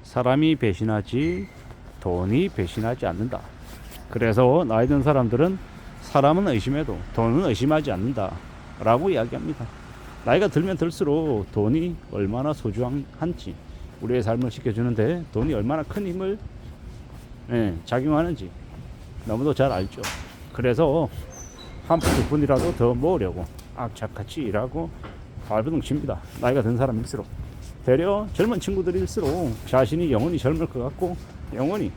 사람이 배신하지 돈이 배신하지 않는다. 그래서 나이 든 사람들은 사람은 의심해도 돈은 의심하지 않는다 라고 이야기합니다. 나이가 들면 들수록 돈이 얼마나 소중한지, 우리의 삶을 지켜주는데 돈이 얼마나 큰 힘을 작용하는지 너무도 잘 알죠. 그래서 한 푼 두 푼이라도 더 모으려고 악착같이 일하고 발버둥 칩니다. 나이가 든 사람일수록. 되려 젊은 친구들일수록 자신이 영원히 젊을 것 같고 영원히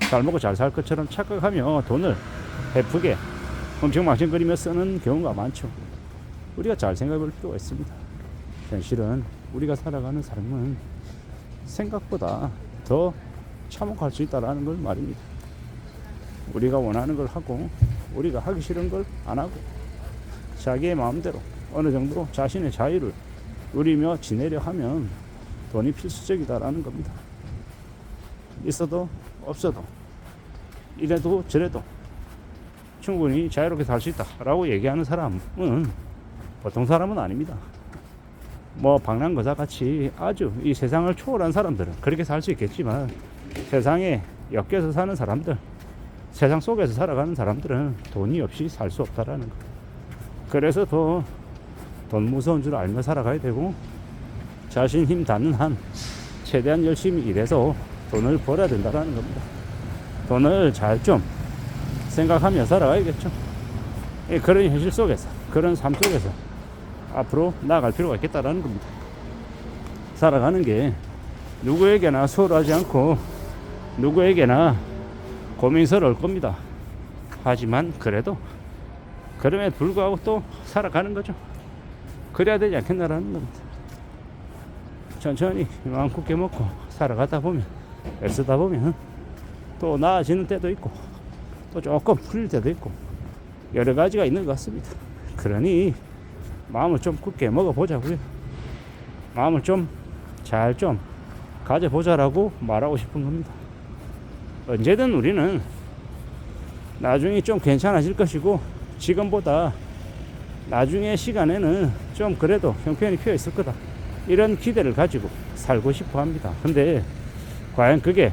잘 먹고 잘 살 것처럼 착각하며 돈을 베프게 훔청망청거리며 쓰는 경우가 많죠. 우리가 잘 생각해 볼 필요가 있습니다. 현실은 우리가 살아가는 삶은 생각보다 더 참혹할 수 있다는 걸 말입니다. 우리가 원하는 걸 하고 우리가 하기 싫은 걸 안 하고 자기의 마음대로 어느 정도 자신의 자유를 누리며 지내려 하면 돈이 필수적이다라는 겁니다. 있어도 없어도 이래도 저래도 충분히 자유롭게 살 수 있다라고 얘기하는 사람은 보통 사람은 아닙니다. 뭐 방랑거사 같이 아주 이 세상을 초월한 사람들은 그렇게 살 수 있겠지만 세상에 엮여서 사는 사람들, 세상 속에서 살아가는 사람들은 돈이 없이 살 수 없다라는 거. 그래서 더 돈 무서운 줄 알며 살아가야 되고 자신 힘 닿는 한 최대한 열심히 일해서 돈을 벌어야 된다라는 겁니다. 돈을 잘 좀 생각하며 살아가야겠죠. 그런 현실 속에서, 그런 삶 속에서 앞으로 나아갈 필요가 있겠다라는 겁니다. 살아가는 게 누구에게나 수월하지 않고 누구에게나 고민스러울 겁니다. 하지만 그래도 그럼에도 불구하고 또 살아가는 거죠. 그래야 되지 않겠나라는 겁니다. 천천히 마음 굳게 먹고 살아가다 보면, 애쓰다 보면 또 나아지는 때도 있고 또 조금 풀릴 때도 있고 여러 가지가 있는 것 같습니다. 그러니 마음을 좀 굳게 먹어보자고요. 마음을 좀 잘 좀 가져보자라고 말하고 싶은 겁니다. 언제든 우리는 나중에 좀 괜찮아질 것이고 지금보다 나중에 시간에는 좀 그래도 형편이 피어 있을 거다, 이런 기대를 가지고 살고 싶어 합니다. 근데 과연 그게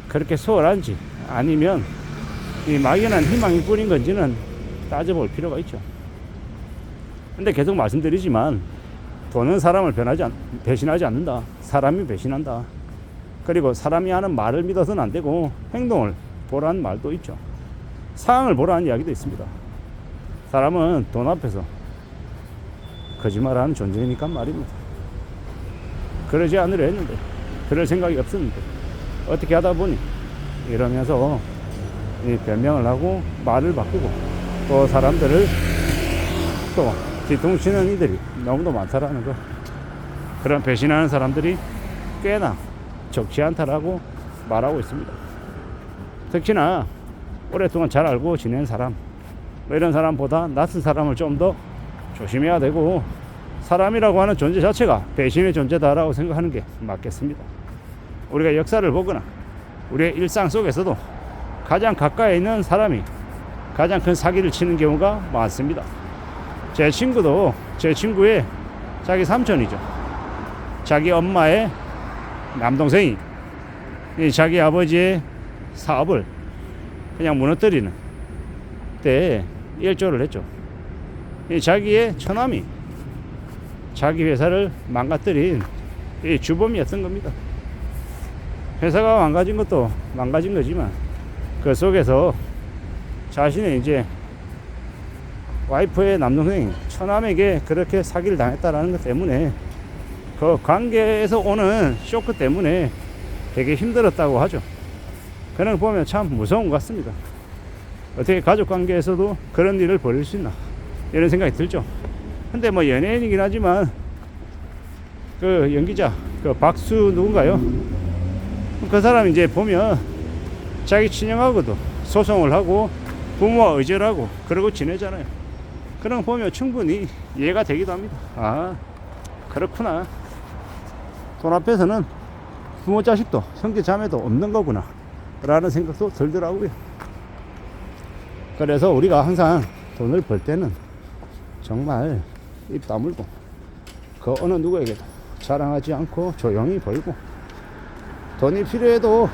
그렇게 수월한지 아니면 이 막연한 희망이 뿐인 건지는 따져볼 필요가 있죠. 근데 계속 말씀드리지만 돈은 사람을 배신하지 않는다. 사람이 배신한다. 그리고 사람이 하는 말을 믿어서는 안 되고 행동을 보라는 말도 있죠. 상황을 보라는 이야기도 있습니다. 사람은 돈 앞에서 거짓말하는 존재니까 말입니다. 그러지 않으려 했는데, 그럴 생각이 없었는데 어떻게 하다 보니 이러면서 이 변명을 하고 말을 바꾸고 또 사람들을 또 뒤통치는 이들이 너무도 많다라는 거. 그런 배신하는 사람들이 꽤나 적지 않다라고 말하고 있습니다. 특히나 오랫동안 잘 알고 지낸 사람, 이런 사람보다 낯선 사람을 좀 더 조심해야 되고, 사람이라고 하는 존재 자체가 배신의 존재다라고 생각하는 게 맞겠습니다. 우리가 역사를 보거나 우리의 일상 속에서도 가장 가까이 있는 사람이 가장 큰 사기를 치는 경우가 많습니다. 제 친구도 제 친구의 자기 삼촌이죠. 자기 엄마의 남동생이 자기 아버지의 사업을 그냥 무너뜨리는 때 일조를 했죠. 자기의 처남이 자기 회사를 망가뜨린 주범이었던 겁니다. 회사가 망가진 것도 망가진 거지만 그 속에서 자신의 이제 와이프의 남동생이 처남에게 그렇게 사기를 당했다라는 것 때문에 그 관계에서 오는 쇼크 때문에 되게 힘들었다고 하죠. 그런 걸 보면 참 무서운 것 같습니다. 어떻게 가족 관계에서도 그런 일을 벌일 수 있나, 이런 생각이 들죠. 근데 뭐 연예인이긴 하지만 그 연기자 그 박수 누군가요? 그 사람 이제 보면 자기 친형하고도 소송을 하고 부모와 의절하고 그러고 지내잖아요. 그런 거 보면 충분히 이해가 되기도 합니다. 아, 그렇구나. 돈 앞에서는 부모 자식도 형제 자매도 없는 거구나 라는 생각도 들더라고요. 그래서 우리가 항상 돈을 벌 때는 정말 입 다물고 그 어느 누구에게도 자랑하지 않고 조용히 벌고 돈이 필요해도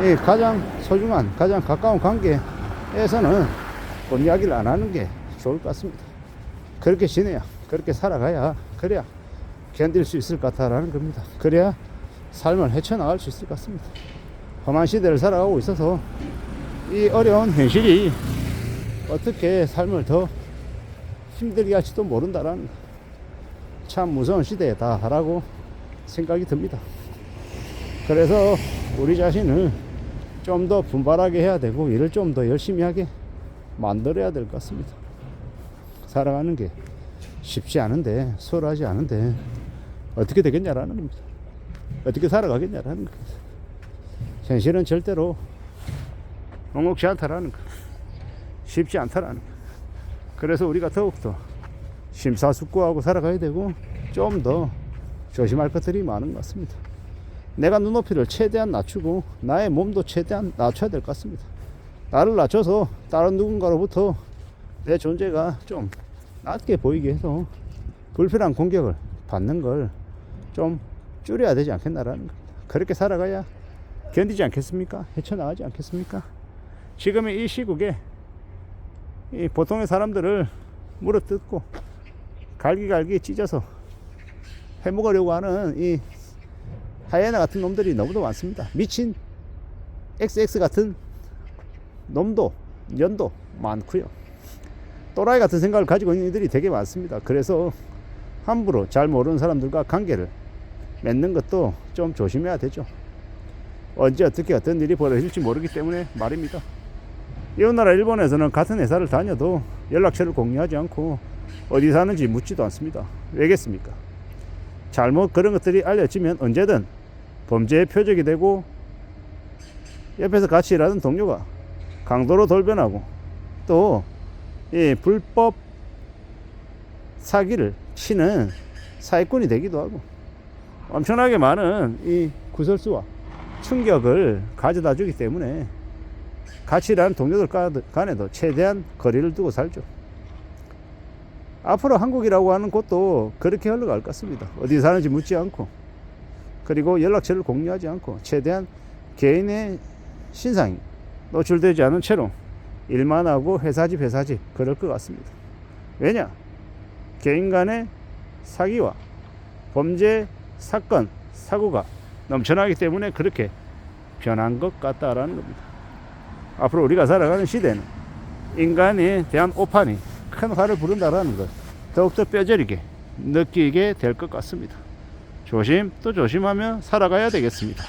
이 가장 소중한, 가장 가까운 관계에서는 돈 이야기를 안 하는 게 좋을 것 같습니다. 그렇게 지내야, 그렇게 살아가야, 그래야 견딜 수 있을 것 같다라는 겁니다. 그래야 삶을 헤쳐나갈 수 있을 것 같습니다. 험한 시대를 살아가고 있어서 이 어려운 현실이 어떻게 삶을 더 힘들게 할지도 모른다라는 참 무서운 시대다라고 생각이 듭니다. 그래서 우리 자신을 좀 더 분발하게 해야 되고 일을 좀 더 열심히 하게 만들어야 될 것 같습니다. 살아가는 게 쉽지 않은데, 수월하지 않은데 어떻게 되겠냐라는 겁니다. 어떻게 살아가겠냐라는 겁니다. 현실은 절대로 녹록지 않다라는 거, 쉽지 않다라는 거. 그래서 우리가 더욱더 심사숙고하고 살아가야 되고 좀 더 조심할 것들이 많은 것 같습니다. 내가 눈높이를 최대한 낮추고 나의 몸도 최대한 낮춰야 될 것 같습니다. 나를 낮춰서 다른 누군가로부터 내 존재가 좀 낮게 보이게 해서 불필요한 공격을 받는 걸 좀 줄여야 되지 않겠나라는 겁니다. 그렇게 살아가야 견디지 않겠습니까? 헤쳐나가지 않겠습니까? 지금의 이 시국에 이 보통의 사람들을 물어뜯고 갈기갈기 찢어서 해먹으려고 하는 이 하이에나 같은 놈들이 너무도 많습니다. 미친 XX 같은 놈도 년도 많고요. 또라이 같은 생각을 가지고 있는 이들이 되게 많습니다. 그래서 함부로 잘 모르는 사람들과 관계를 맺는 것도 좀 조심해야 되죠. 언제 어떻게 어떤 일이 벌어질지 모르기 때문에 말입니다. 이웃나라 일본에서는 같은 회사를 다녀도 연락처를 공유하지 않고 어디 사는지 묻지도 않습니다. 왜겠습니까? 잘못 그런 것들이 알려지면 언제든 범죄의 표적이 되고 옆에서 같이 일하던 동료가 강도로 돌변하고 또 이 불법 사기를 치는 사기꾼이 되기도 하고 엄청나게 많은 이 구설수와 충격을 가져다 주기 때문에 같이 일하는 동료들 간에도 최대한 거리를 두고 살죠. 앞으로 한국이라고 하는 곳도 그렇게 흘러갈 것 같습니다. 어디 사는지 묻지 않고 그리고 연락처를 공유하지 않고 최대한 개인의 신상이 노출되지 않은 채로 일만 하고 회사집 그럴 것 같습니다. 왜냐? 개인 간의 사기와 범죄 사건 사고가 넘쳐나기 때문에 그렇게 변한 것 같다라는 겁니다. 앞으로 우리가 살아가는 시대는 인간에 대한 오판이 큰 화를 부른다라는 것 더욱더 뼈저리게 느끼게 될 것 같습니다. 조심 또 조심하며 살아가야 되겠습니다.